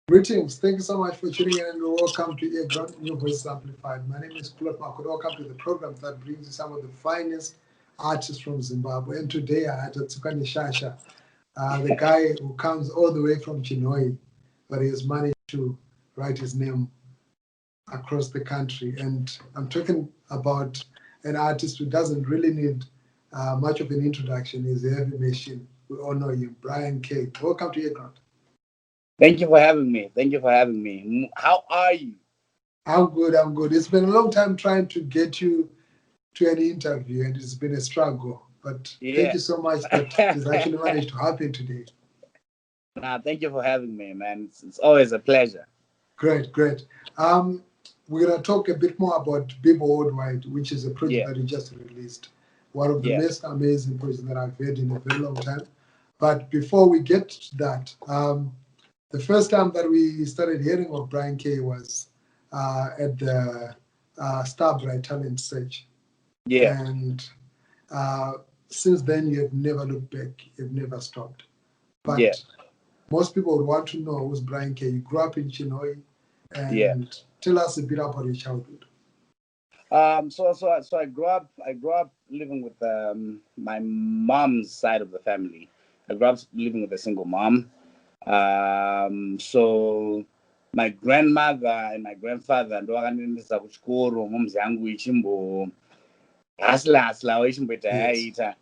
Greetings. Thank you so much for tuning in and welcome to Egrant New Voice Amplified. My name is Kulot Makut. Welcome to the program that brings you some of the finest artists from Zimbabwe. And today I had Tsukani Shasha, the guy who comes all the way from Chinhoyi, but he has managed to write his name across the country. And I'm talking about an artist who doesn't really need much of an introduction. He's a heavy machine. We all know him, Bryan K. Welcome to Egrant. Thank you for having me. Thank you for having me. How are you? I'm good. I'm good. It's been a long time trying to get you to an interview, and it's been a struggle. But thank Yeah. you so much that it's actually managed to happen today. Thank you for having me, man. It's always a pleasure. Great, great. Um, we're gonna talk a bit more about BIBO Worldwide, which is a project Yeah. that you just released. One of the Yeah. most amazing projects that I've heard in a very long time. But before we get to that, the first time that we started hearing of Bryan K was at the Starbright Talent Search. Yeah. And uh, since then, you have never looked back, you've never stopped. Yeah. But most people would want to know who's Bryan K. You grew up in Chinhoyi, Yeah. and tell us a bit about your childhood. So I grew up. I grew up living with my mom's side of the family. I grew up living with a single mom. So my grandmother and my grandfather ndo vakandiendesa kuchikoro momzi yangu ichimbo hasla ichimboita Yes. yaita.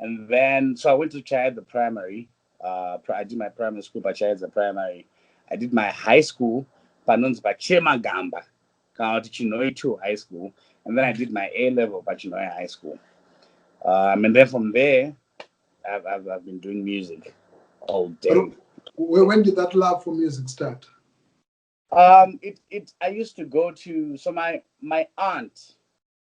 And then, so I went to Chad, the primary. I did my primary school, but Chad, the primary. I did my high school, Panons Bachema Gamba, Chinhoyi 2 High School. And then I did my A level, Chinhoyi High School. And then from there, I've been doing music all But day. when did that love for music start? I used to go to, so my aunt,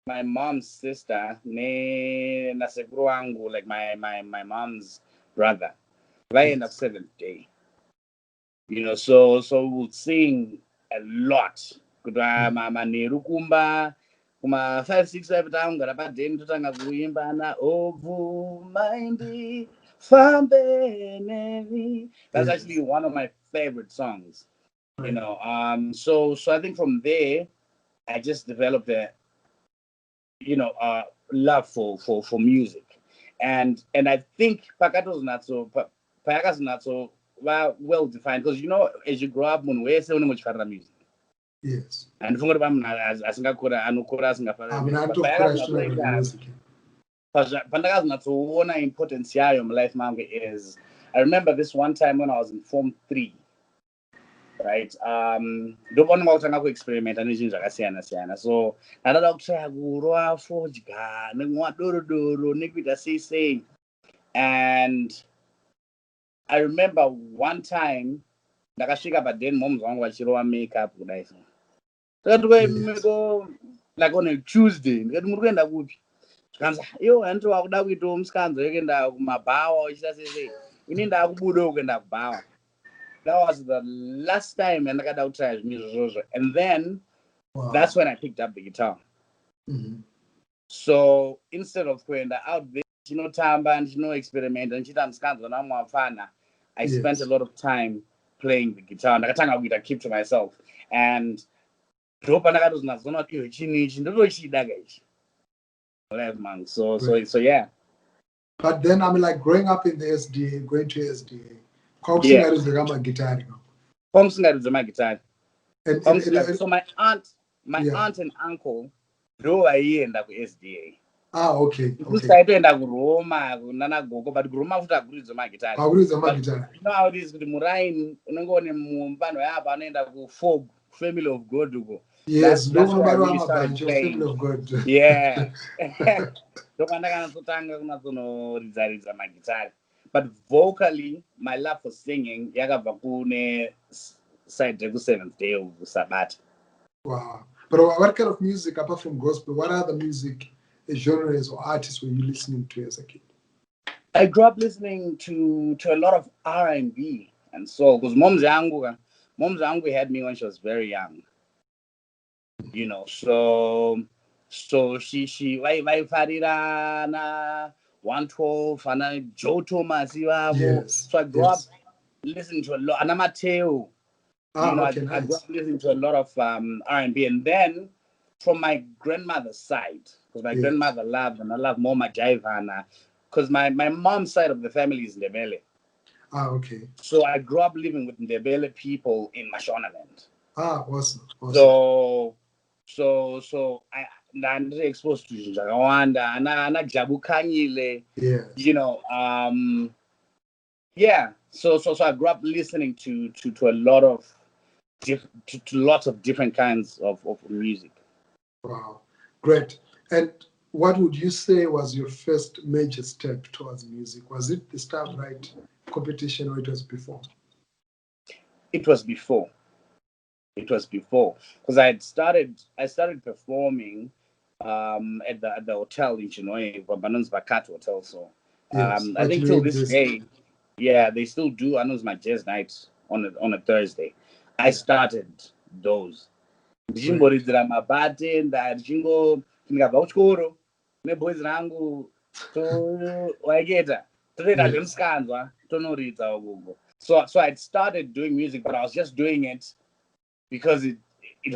my mom's sister, ne nasekuru wangu, like my mom's brother, right in the Yes. seventh day. So we'll sing a lot. Kutwa Mm. maneru kumba kuma 5 6 tangara padeni totanga kuimba na obvu maindi fambe nemi. That's actually Yes. one of my favorite songs. Right. So I think from there I just developed a love for music, and I think pakatos not so pakas not so well defined, because as you grow up munhu wese une muchifarira music, Yes. and funga kuti munhu asingakura anokura asingafariri I'm music, not but of course to payakazonatsoita music. pandakazonatsoona importance yayo mulife mangu is, I remember this one time when I was in form 3, right? Ndopaunonga kutanga kuexperimenta nezvinhu zvakasiyana siyana, so ndadada kuchaya kurwa, fodya nekumwa dorodoro nekuita sei. And I remember one time ndakasvika padeni momuzi wangu vachirova makeup kudai, so Yes. like on a Tuesday ndikati muri kuenda kupi, kanza handiti wakuda kuitawo musikanzo wekuenda kumabhawa uchita sei, ini ndakubudawo kuenda kubhawa. That was the last time ndakada kutry zvinhu izvozvo, and then that's Wow. when I picked up the guitar. Mm-hmm. So instead of kuenda out there ndichinotamba ndichinoexperimenta ndichiita musikanzo namwe wapfana, I spent a Yes. lot of time playing the guitar. Ndakatanga kuita keep to myself, and ndo pandakatozonazoona kuti iyo chinhu ichi ndotochida kaichi life man. Great. So yeah. But then I mean, like growing up in the SDA, going to SDA, Yeah. kwakusingarizika guitar. Pamusingaridze magitari. So my Yeah. aunt and uncle ndo vaienda kuSDA. Okay. Isusu Okay. taitoenda kuroma kunana gogo, but kuroma futi hakuridze magitari. Kwakuridza But guitar. you know how it is kuti muraini unenge une muvanhu yapa anoenda kufog family of God uko. Yes. That's No where I one really a started bunch of family playing. of God. Yeah. Ndokwandakanatsotanga kunatsonoridzaridza magitari. But vocally, my love for singing yakabva kune side reku7th day kusabata. Wow. But what kind of music, apart from gospel, what other music genres or artists were you listening to as a kid? I grew up listening to a lot of R&B and soul, because mom's yangu had me when she was very young. So she vaifarira na 112 ana Joe Thomas ivavo. Yes. So I grew up Yes. listening to a lot, ana Mateo. Okay, I grew nice. up listening to a lot of R&B, and then from my grandmother's side, because my Yes. grandmother loved, and I love more my Jaivana, because my mom's side of the family is Ndebele. Okay. So I grew up living with Ndebele people in Mashonaland. Awesome. So I ndandiri exposed to zvakawanda ana Jabu Kanyile, Yes. yeah. So I grew up listening to a lot of lots of different kinds of music. Wow, great. And what would you say was your first major step towards music? Was it the Star Bright competition or it was before? It was before. Because I started performing at the hotel in Chinoy, Banons Bakat Hotel. So Yes, I but think you till this exist. day, yeah, they still do. I know it's my jazz nights on a Thursday. I started those. Ndichimboridzira mabhati ndachingo ndikabva kuchikoro nebhoys rangu waiketa totoita zvemusikanzwa tonoridza ugogo. So I'd started doing music, but I was just doing it because it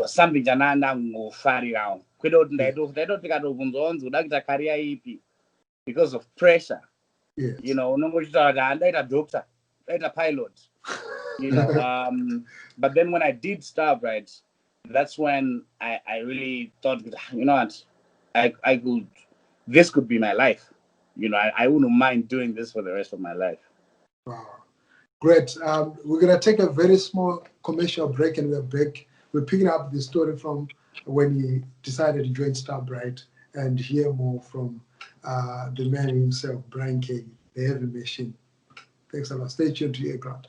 was something chandandangofarirawo kwete kuti ndaitoti ndikatobvunzwa kunzi uda kuita career ipi because of pressure. Yes. Unongochitaura kuti handaita doctor, ndaita pilot. But then when I did Star Bright, that's when I really thought, you know what, I could, this could be my life. I wouldn't mind doing this for the rest of my life. Wow. Great. We're going to take a very small commercial break and we're back. We're picking up the story from when he decided to join Star Bright and hear more from the man himself, Bryan K, the heavy machine. Thanks a lot. Stay tuned to Aircraft.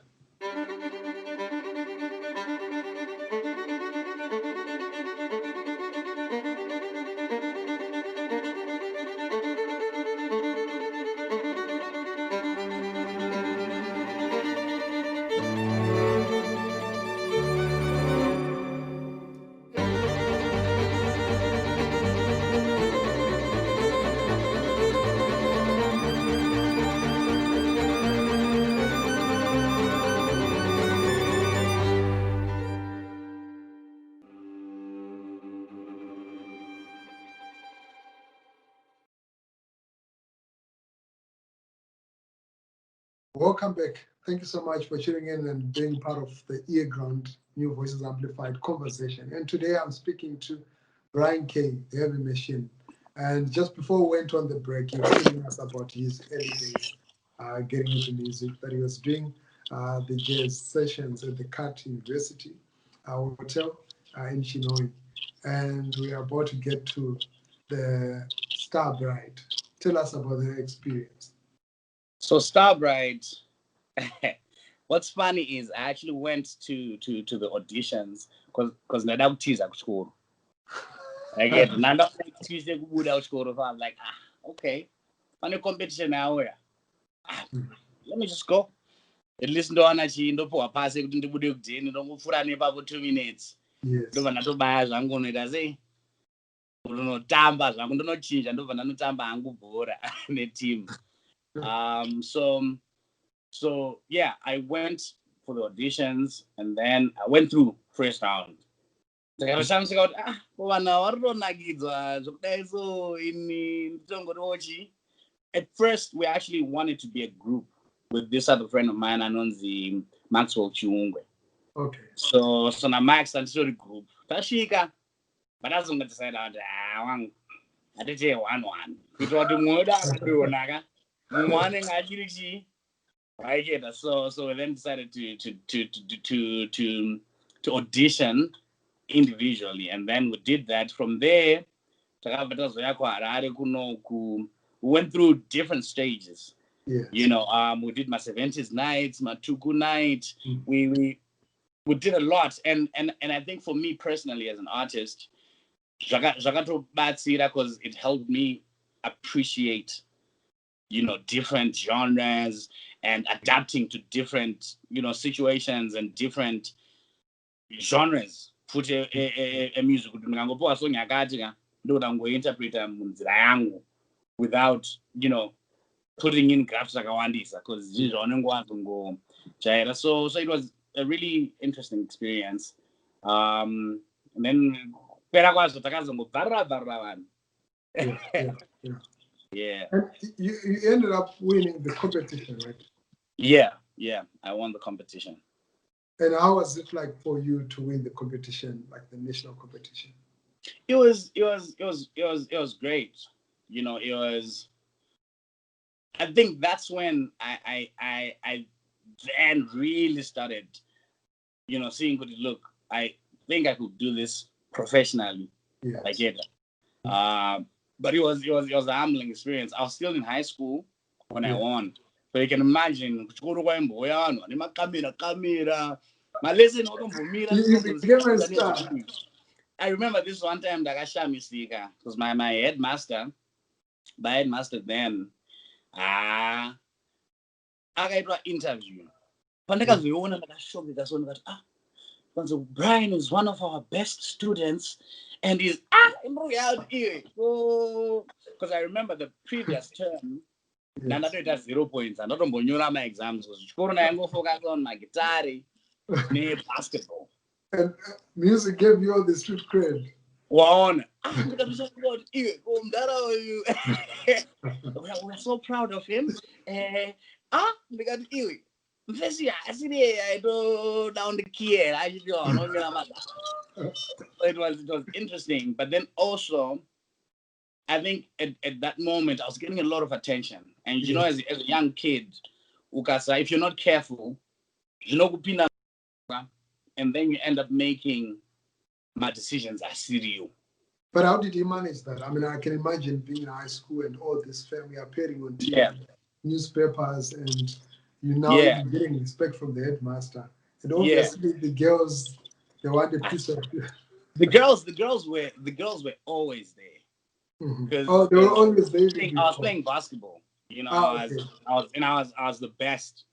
Welcome back. Thank you so much for tuning in and being part of the Earground New Voices Amplified conversation. And today I'm speaking to Bryan K, the heavy machine. And just before we went on the break, he was telling us about his early days getting into music, that he was doing the jazz sessions at the Cat University Hotel in Chinoy. And we are about to get to the Star Bright. Tell us about the experience. So Star Bright, what's funny is I actually went to the auditions because ndada kutiza kuchikoro. Again, nanda kutiza kubuda kuchikoro. So I'm like, okay, on a competition now, let me just go. At least ndowana chindopuwa pasi kuti ndibude kudheni ndongofura nepapo 2 minutes. Ndobva ndatobaya zvangu noita sei ndonotamba zvangu ndonochinja ndobva ndanotamba hangu bhora neteam. So yeah, I went for the auditions and then I went through first round. Ndakashamisika kuti vana varitonakidzwa zvokudai so ini nditongorochi. At first we actually wanted to be a group with this other friend of mine anonzi Maxwell Chiungwe. Okay. So na Max anditori group. Tasvika but azonga decide kuti wangu atite 1-1 kuitira kuti mumwe wedu akandionaka mumwe wanenge achiri chii waiketa. So we then decided to audition individually, and then we did that. From there takabva tazoya kuHarare kunoku. We went through different stages. Yes. We did my 70s nights, my Tuku night. We did a lot, and I think for me personally as an artist, zvakatobatsira because it helped me appreciate different genres and adapting to different situations and different genres futhi music kuti ndingangopiwa song yakati ndoda ngointerpreta munzira yangu without putting in graphs zakawandisa because zvinhu zvaunenge wazongojaira. So a really interesting experience. And then yeah. Yeah. And you ended up winning the competition, right? Yeah, I won the competition. And how was it like for you to win the competition, like the national competition? It was great. It was. I think that's when I then really started, seeing good. Look, I think I could do this professionally. Yes. I get it. But it was a humbling experience. I was still in high school when I won. So you can imagine, You became a star. I remember this one time that I shot Mistika because my headmaster then, I got interview. Bryan is one of our best students, and he's because I remember the previous term. Now that it has 0 points, and I don't know my exams because I go focus on my guitar, basketball. And music gave you all the street cred. We're so proud of him. I do down the key. It was interesting, but then also I think at that moment I was getting a lot of attention, and as a young kid, if you're not careful, and then you end up making my decisions as serious. But how did you manage that? I mean, I can imagine being in high school and all this family appearing on TV, newspapers, and you now getting respect from the headmaster. And obviously the girls, they want a piece of you. The girls were always there. Oh, they were always there. I was playing basketball. I was the best.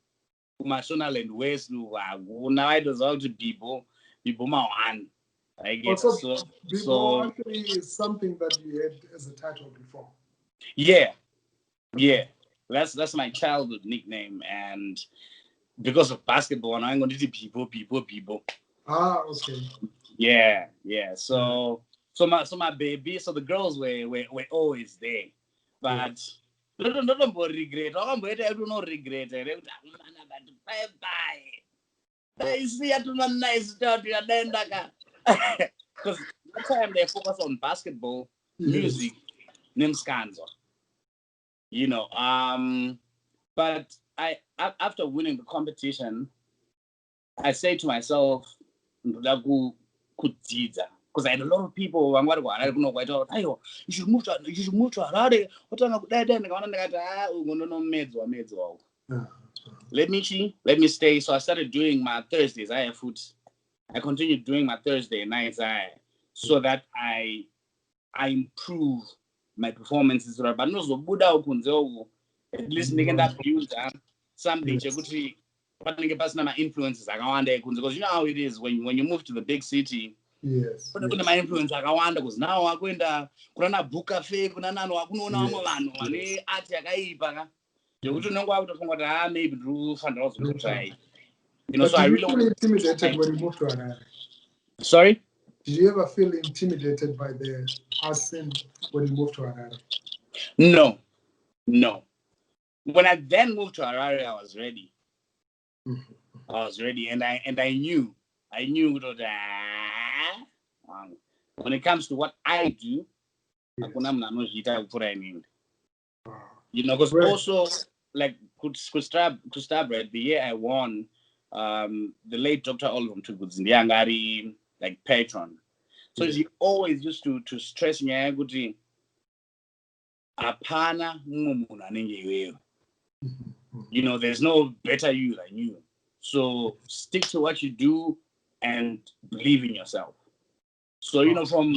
National and West, now I was out to BIBO one. I guess BIBO actually is something that you had as a title before. Yeah. That's my childhood nickname, and because of basketball, I'm going to do BIBO. Ah, okay. Yeah. So my baby, so the girls were always there, but. Don't regret. I do not regret. Bye. I see you to nice start. Because that time they focus on basketball, music, names Skanzo. But after winning the competition, I say to myself, because I had a lot of people who I don't know why you should move to Harare. Let me stay. So I started doing my Thursdays. I continued doing my Thursday nights so that I improve my performances. But no, at least build something my influences because you know how it is when you move to the big city. Yes. My influence because now I'm going to book cafe, maybe do try. So I really feel intimidated when you moved to Harare. Sorry? Did you ever feel intimidated by the accent when you moved to Harare? No. When I then moved to Harare, I was ready. I was ready, and I knew that when it comes to what I do, because also like could start right, the year I won, the late Dr. Oliver Mtuguzindiyangari, like patron. So he always used to stress me apana munhu anenge iwewe. There's no better you than you. So stick to what you do and believe in yourself. So from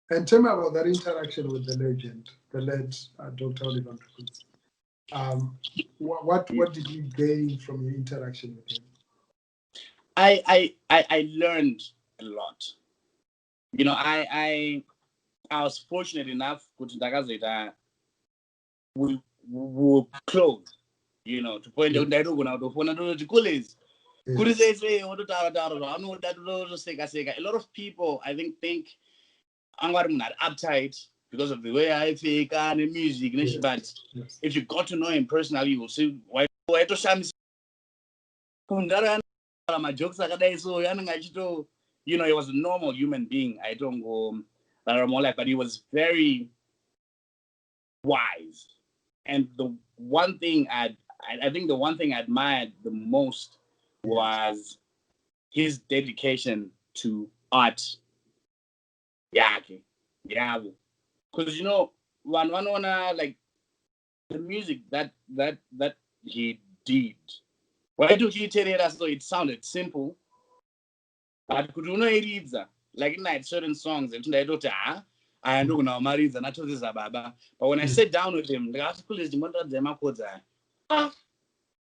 and tell me about that interaction with the legend, the late Dr. Oliver Mtukudzi. What did you gain from your interaction with him? I learned a lot. I was fortunate enough that we were close. You know, to point out that to phone and college. Could say a lot of people I think I'm not uptight because of the way I think and the music, but if you got to know him personally, you will see why to shame my jokes so you know, he was a normal human being. I don't go more like, but he was very wise. And the one thing I think the one thing I admired the most was his dedication to art. Yeah, because you know, one like the music that he did. Why do he tell it as though it sounded simple? But could you know it like in certain songs, I don't I know now married and I told this baba. But when I sat down with him, the article is the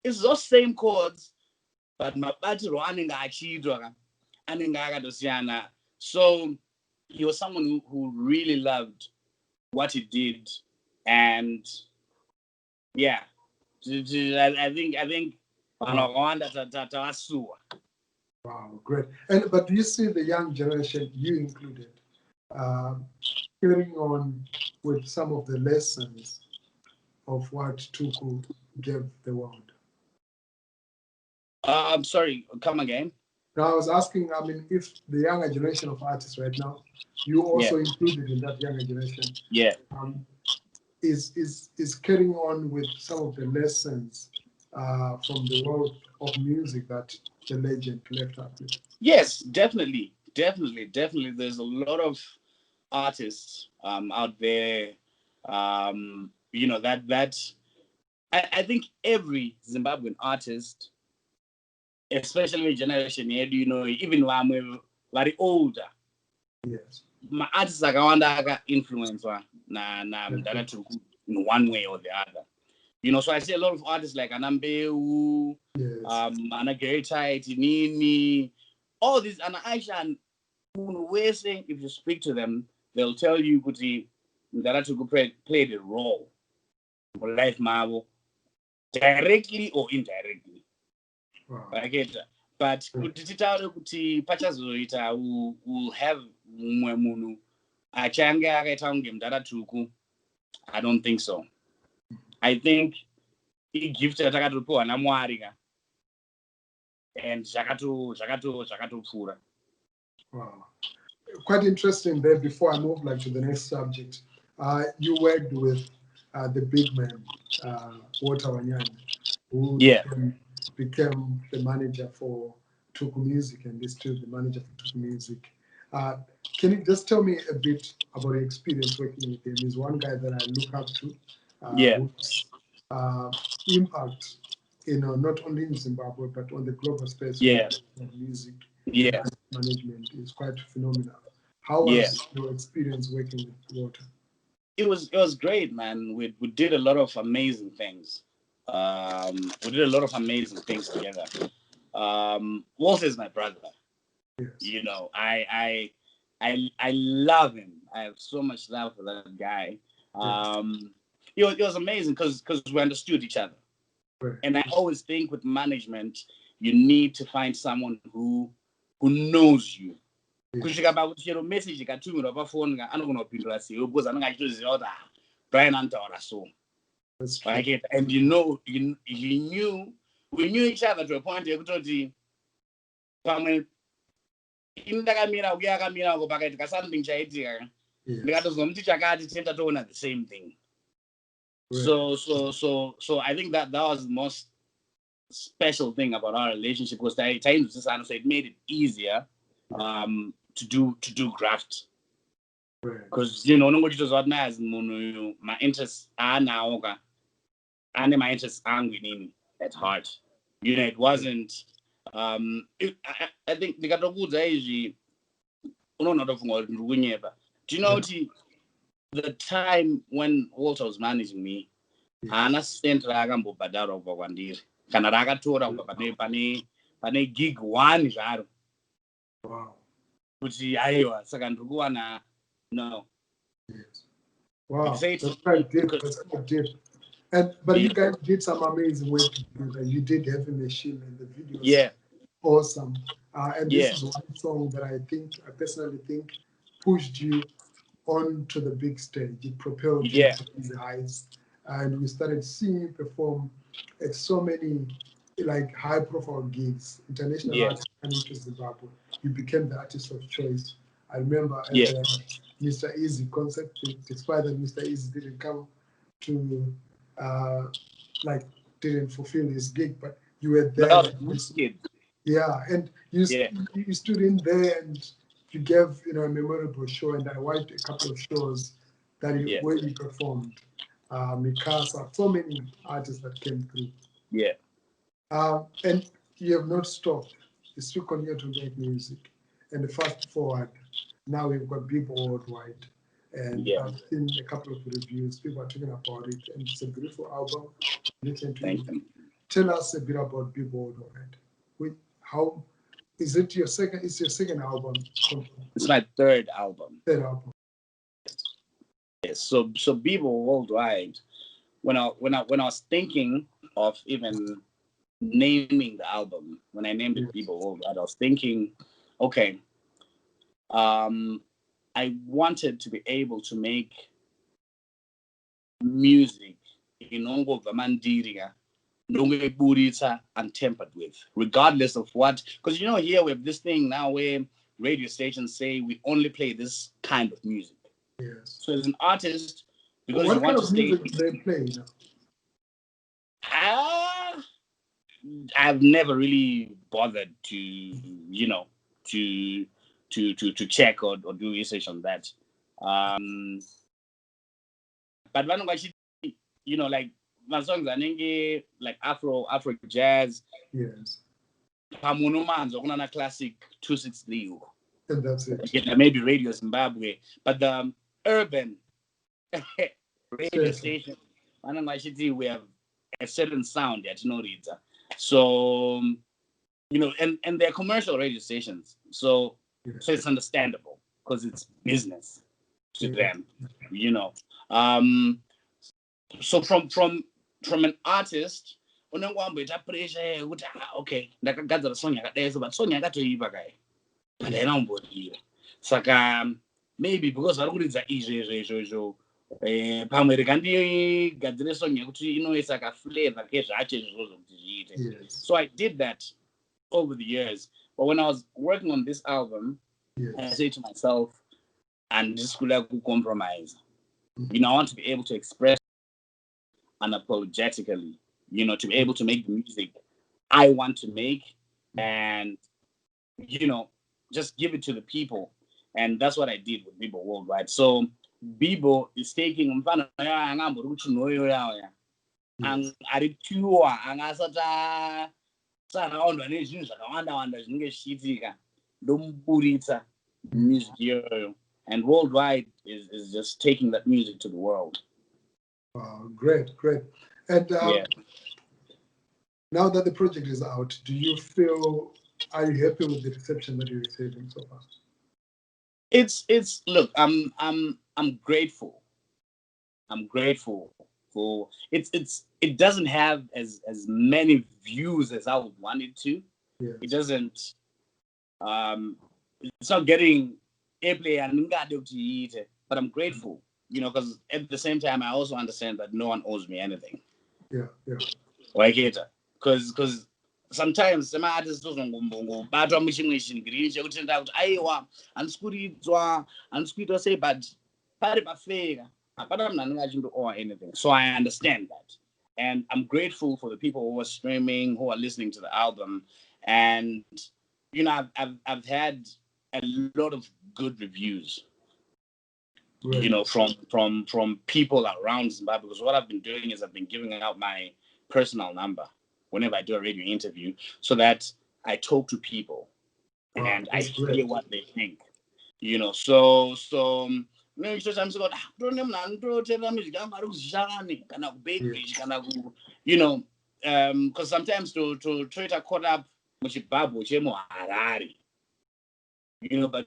it's those same chords, but my battery running and so he was someone who really loved what he did, and yeah, I think Wow, great. But do you see the young generation, you included, carrying on with some of the lessons of what Tuku gave the world? I'm sorry, come again. Now I was asking, I mean, if the younger generation of artists right now, you also included in that younger generation, is carrying on with some of the lessons from the world of music that the legend left up with? Yes, definitely. There's a lot of artists out there, you know, that I think every Zimbabwean artist, especially generation here, you know, even when we're very older, my artists are influenced in one way or the other. You know, so I see a lot of artists like Anambeu, Anagerita, Nini, all these, and Aisha, if you speak to them, they'll tell you that played a role for life Marvel, directly or indirectly. But will have I don't think so. I think he gifted and Shakatu. Wow. Quite interesting there. Before I move to the next subject, you worked with the big man, Walter Wanyanya, who became the manager for Tuku Music and is still the manager for Tuku Music. Can you just tell me a bit about your experience working with him? He's one guy that I look up to. Whose impact, you know, not only in Zimbabwe but on the global space of music management is quite phenomenal. How was your experience working with Walter? It was great, man. We did a lot of amazing things. We did a lot of amazing things together. Walter is my brother. You know, I love him. I have so much love for that guy. It was amazing because we understood each other. And I always think with management, you need to find someone who knows you. Kusvika pakuti message ikatumirwa pafoni anogona kupindura sei because anenge achitoziva kuti Bryan anotaura so. And you know, we knew each other to a point yekutoti pamwe ini ndakamira uye akamira uko pakaitika something chaitika ndikatozwa chakati tienda toona the same thing. So I think that was the most special thing about our relationship was that so it made it easier to do graft. Because you know, my interests are now and my interests are winning at heart. You know, it wasn't I think do you know the time when Walter was managing me, Hana sent Ragam Badaro Bogandiri. Kanaraga Tora pane gig one jaro. Wow. Which Iowa, second no. Yes. Wow. That's quite deep. That's quite deep. But you guys did some amazing work together. You did Heavy Machine, and the videos Yeah. awesome. And this Yeah. is one song that I personally think pushed you onto the big stage. It propelled you Yeah. to these heights, and we started seeing you perform at so many like high-profile gigs, international Yeah. artists coming to Zimbabwe. You became the artist of choice. I remember at Yeah. the Mr. Easy concert, despite that Mr. Easy didn't come to like didn't fulfill his gig, but you were there. No, kid. Yeah, and you Yeah. you stood in there and you gave a memorable show, and I watched a couple of shows that Yeah. where you performed. Mikasa, so many artists that came through. Yeah. And you have not stopped. You still continue to make music. And fast forward, now we've got BIBO Worldwide. And Yeah. I've seen a couple of reviews. People are talking about it. And it's a beautiful album. Listen to Thank it. you. Tell us a bit about BIBO Worldwide. How is it your second? It's your second album. It's my third album. Third album. Yes. So BIBO Worldwide. When I was thinking of even naming the album, when I named it BIBO Worldwide, I was thinking, okay, I wanted to be able to make music in Ongo Vamandiria, Nonge and tempered with, regardless of what. Because here we have this thing now where radio stations say we only play this kind of music. Yes. So as an artist, because what you want kind to of music stay. do they play now? I've never really bothered to, to check or do research on that. But when like my songs are like Afro jazz. Yes. Pamunumanzo, classic 263. And that's it. Maybe Radio Zimbabwe, but the urban radio station, we have a certain sound that so and they're commercial radio stations, so it's understandable because it's business to them, so from an artist unongwamboita pressure yekuti okay ndakagadzira song yakadai so but song yakatoipa kai and haina kumbodira saka maybe because vari kuridza izvo pamwe rikandigadzire song yekuti inoisa kaflavor kezvacho izvozvo kuti zviite. So I did that over the years, but when I was working on this album, I said to myself, and this could like compromise. I want to be able to express unapologetically, to be able to make the music I want to make and, just give it to the people. And that's what I did with BIBO Worldwide. So BIBO is taking music here, and Worldwide is just taking that music to the world. Wow, great. And now that the project is out, are you happy with the reception that you're receiving so far? Look, I'm grateful. I'm grateful for it doesn't have as many views as I would want it to. Yes. It doesn't it's not getting airplay and but I'm grateful, because at the same time I also understand that no one owes me anything. Yeah. Like it, because sometimes some artists batwa muchimwe green chekutenda kuti aiwa andisikuitwa sei but pari pafeka apana munhu anenge achindoowa anything. So I understand that, and I'm grateful for the people who are streaming, who are listening to the album, and I've had a lot of good reviews, from people around Zimbabwe, because what I've been doing is I've been giving out my personal number whenever I do a radio interview, so that I talk to people and I hear what they think, so because sometimes to try to caught up muchibhabhu chemuharare, but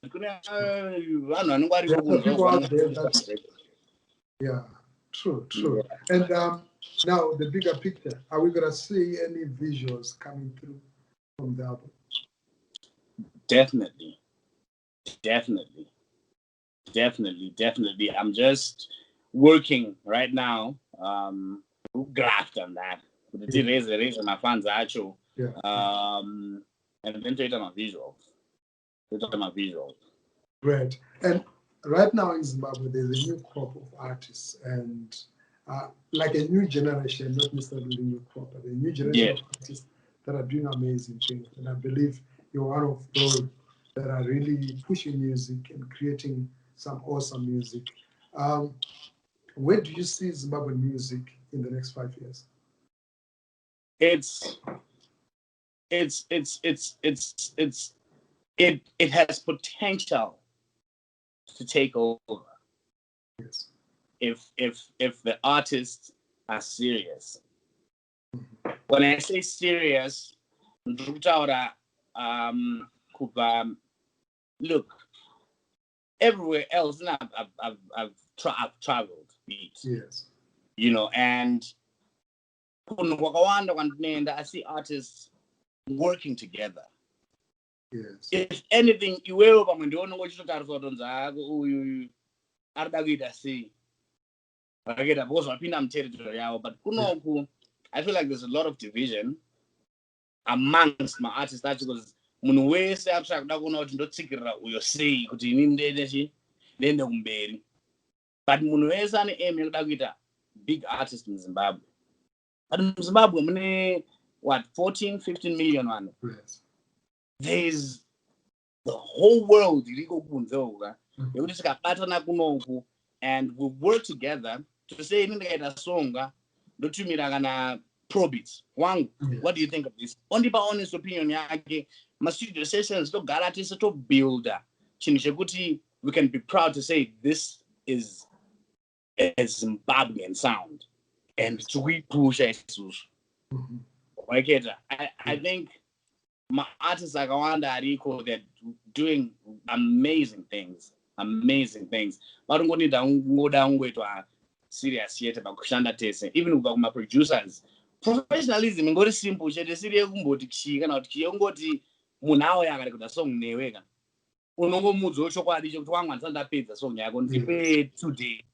yeah, true. Yeah. And Now, the bigger picture, are we going to see any visuals coming through from the album? Definitely. I'm just working right now. Graft on that. Yeah. Raise my fans actual. Yeah. And then to my visuals. Great. And right now in Zimbabwe, there's a new crop of artists and like a new generation, not necessarily a new crop, but a new generation of artists that are doing amazing things. And I believe you're one of those that are really pushing music and creating some awesome music. Where do you see Zimbabwean music in the next 5 years? It has potential to take over. Yes. If the artists are serious. When I say serious, look, everywhere else I've traveled. Yes. You know, and I see artists working together. Yes. If anything, you will come and don't know what you're talking about. But I feel like there's a lot of division amongst my artists because munhu wese atsvakuda kuona kuti ndotsikirira uyo sei kuti ini ndiende kumberi, but munhu wese ane aim yekuda kuita big artist in Zimbabwe. But in Zimbabwe mune what 14-15 million vanhu. Yes. There's the whole world iriko kunze uka yekuti tikabatana kunoku and we work together to say ini ndikaita songa ndotumira kana Probits wangu, what do you think of this? Only by honest opinion yake ma studio sessions togara tese to builder chinhu chekuti we can be proud to say this is a Zimbabwean sound and we push isusu. I think my artists like Awanda Ariko, they're doing amazing things. But I'm going to go down with serious yet about kushanda tese, even about my producers. Professionalism ngori simple chete siri kumboti kushika na kuti ngoti munhawo yakari kuda song neweka unongomudza chokwadi chokuti wanga ndapedza song yako ndipe today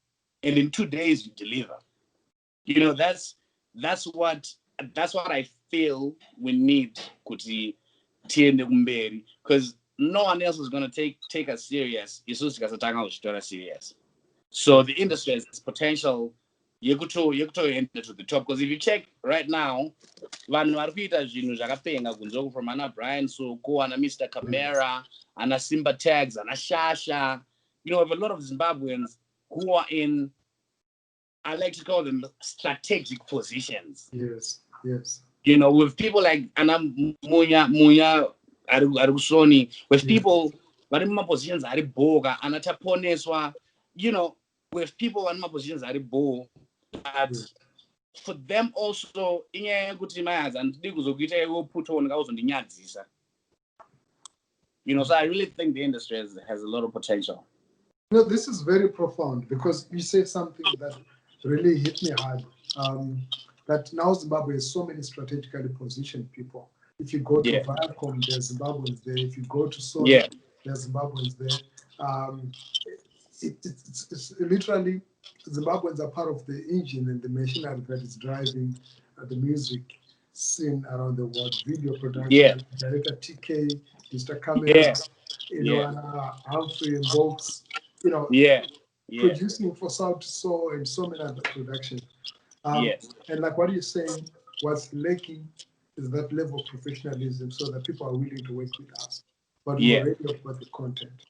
and in 2 days you deliver. You know, that's what I feel we need kuti tiende kumberi, because no one else is going to take us serious isusu tikasatanga kuchitora serious. So the industry has potential. You could enter to the top, because if you check right now, vanhu vari kuita zvinhu zvakapenga kunzoko from ana Bryan Soko, ana Mr. Camera, ana Simba Tags, ana Shasha. You know, we have a lot of Zimbabweans who are in, I like to call them strategic positions. Yes. You know, with people like Ana Munya Arusoni, with people vari muma positions ari boga, ana Taponeswa, you know, with people in my positions ari bo. But for them also, you know, so I really think the industry has a lot of potential. No, this is very profound, because you said something that really hit me hard. That now Zimbabwe has so many strategically positioned people. If you go to Viacom, there's Zimbabweans there. If you go to Sony, there's Zimbabweans there. It's literally, Zimbabweans are part of the engine and the machinery that is driving the music scene around the world. Video production, director TK, Mr. Camera, you know, Humphrey and Box, you know, producing for South to Soul and so many other productions. And like what you're saying, what's lacking is that level of professionalism, so that people are willing to work with us. But we already have got the content.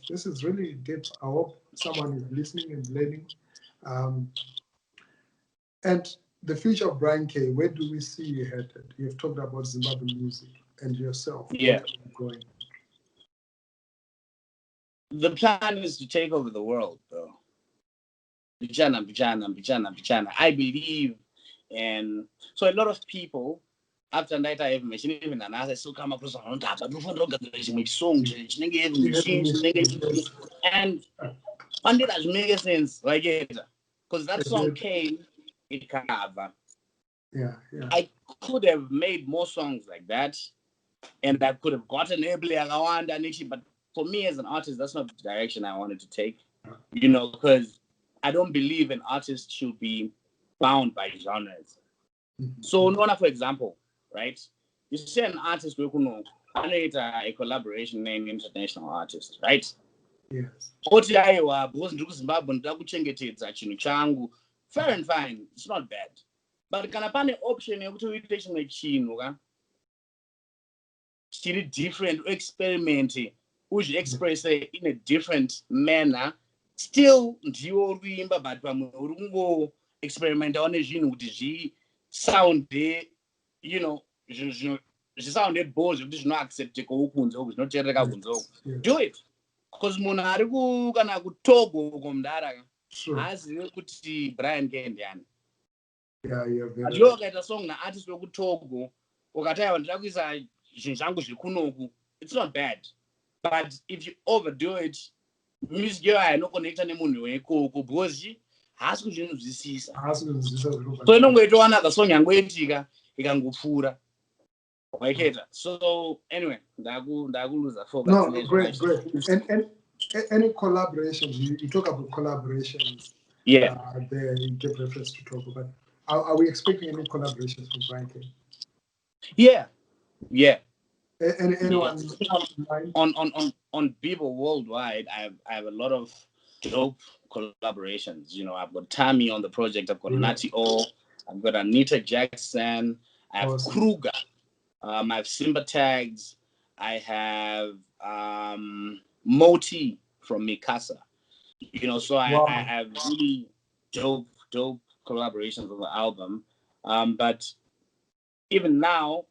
This is really deep. I hope someone is listening and learning. And the future of Bryan K, where do we see you headed? You've talked about Zimbabwean music and yourself. Where are you going? The plan is to take over the world, though. Bichana. I believe in. So a lot of people, after that, I have mentioned even another still come across on top. But before songs, and one day that makes sense, like it, because that song came cover. Yeah. I could have made more songs like that, and I could have gotten Ably Agawanda Nishi, but for me as an artist, that's not the direction I wanted to take. Because I don't believe an artist should be bound by genres. So, for example, right? You see an artist who a collaboration with an international artist, right? Yes. Fair and fine, it's not bad. But can I find an option to different, experiment, which express it in a different manner? Still, but experiment on a sound, sounded both which is not acceptable, not do it. Because Monarigu kana kutogo kumdara aziwe kuti Bryan K ndiyani. Yeah, very Ndiyo kaita song na artist wekutogo ukataya ndira kuisa zvinhu zvangu zvikunoku, it's not bad. But if you overdo it, music yo hainoconnecta nemunhu weikoko because haasi kuzvinzwisisa. So inongoitowana kasong yangoitika ikangopfuura. So anyway, ndaku focus. No, great. And any collaborations, you talk about collaborations. Yeah. There you give reference to talk about. Are we expecting any collaborations from Bryan K? Yeah. Anyone on BIBO Worldwide, I have a lot of dope collaborations. I've got Tammy on the project, I've got Natty O, I've got Anita Jackson, I have Kruger, I have Simba Tags, I have Moti from Mikasa. So I have really dope collaborations on the album. But even now,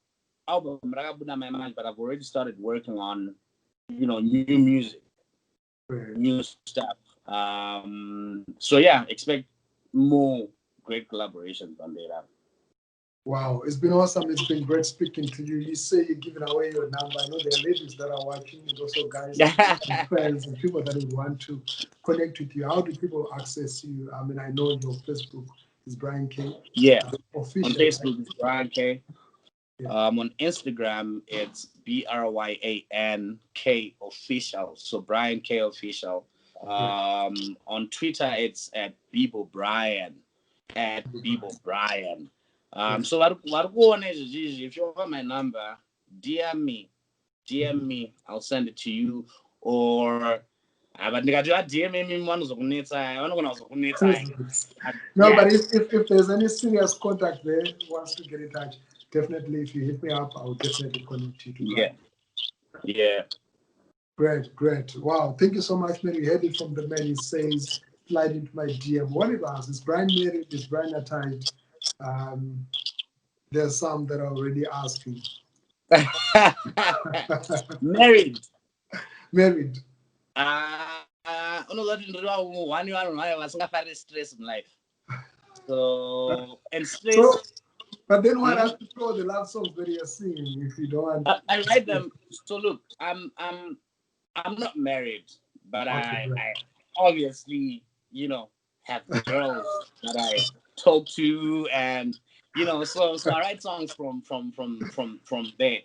album my mind, but I've already started working on, new music, new stuff. So yeah, expect more great collaborations on that. Wow, it's been awesome. It's been great speaking to you. You say you're giving away your number. I know there are ladies that are watching, and also guys and friends and people that would want to connect with you. How do people access you? I mean, I know your Facebook is Bryan K. Yeah, official. On Facebook it's Bryan K. Yeah. On Instagram it's Bryan K official. So Bryan K official. On Twitter it's at BIBO Bryan. At BIBO Bryan. So if you want my number, DM me, I'll send it to you. Or but DM me no, but if there's any serious contact there wants to get in touch, definitely if you hit me up, I'll definitely connect you to Yeah. Great. Wow, thank you so much, man. We heard it from the man. He says, slide into my DM. What it was, is Bryan married? Is Bryan attached? There's some that are already asking. Married. Stress in life. So and stress. But then why not throw the love songs that you're singing if you don't want? I write them. So look, I'm not married, but I obviously have girls that I talk to, and so I write songs from there.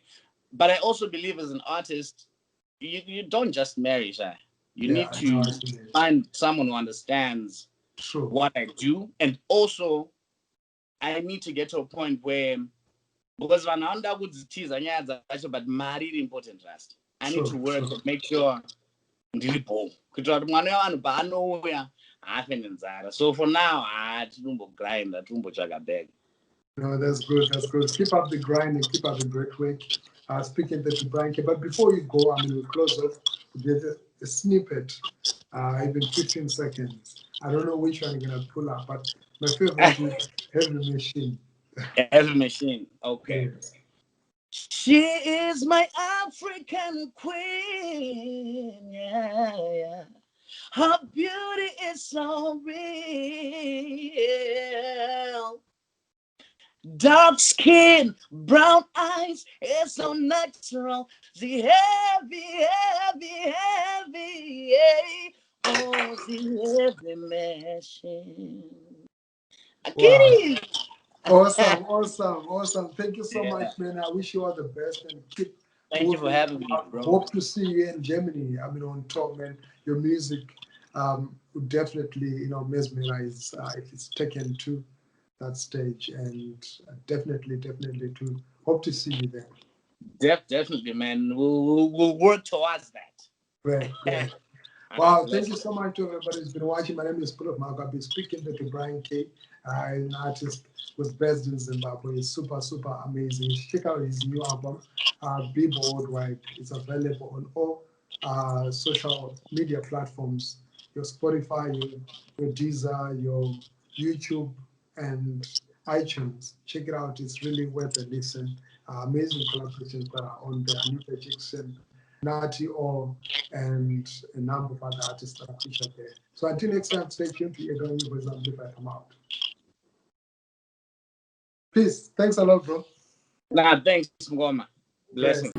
But I also believe as an artist, you don't just marry, Shai. You need to find someone who understands what I do, and also I need to get to a point where, because but married important trust. I need to work to make sure so for now I grind bag. No, that's good. Keep up the grind and keep up the great work. Speaking to Bryan K. But before you go, I mean, we'll close off with a snippet, even 15 seconds. I don't know which one you're going to pull up, but my favorite is Heavy Machine. Heavy Machine, okay. Yes. She is my African queen, yeah. Her beauty is so real. Dark skin, brown eyes, it's so natural. The heavy, oh, the heavy machine. Wow. Awesome. Thank you so Yeah. much, man. I wish you all the best and keep Thank you for moving. having me, bro. Hope to see you in Germany. I mean, on tour, man. Your music would definitely, mesmerize if it's taken to that stage, and definitely to hope to see you there. Definitely, man. We'll work towards that. Great. All right, Wow, thank bless you you. so much to everybody who's been watching. My name is Philip Mark. I've been speaking to Bryan K, an artist with based in Zimbabwe. It's super amazing. Check out his new album, BIBO Worldwide. It's available on all social media platforms, your Spotify, your Deezer, your YouTube, and iTunes. Check it out. It's really worth a listen. Amazing collaborations that are on there. Anita Jackson, Nati O, and a number of other artists that are featured there. So until next time, stay tuned to Egon New Voice Amplified. I'm out. Peace. Thanks a lot, bro. Nah, thanks, Ngoma. Yes. Blessings.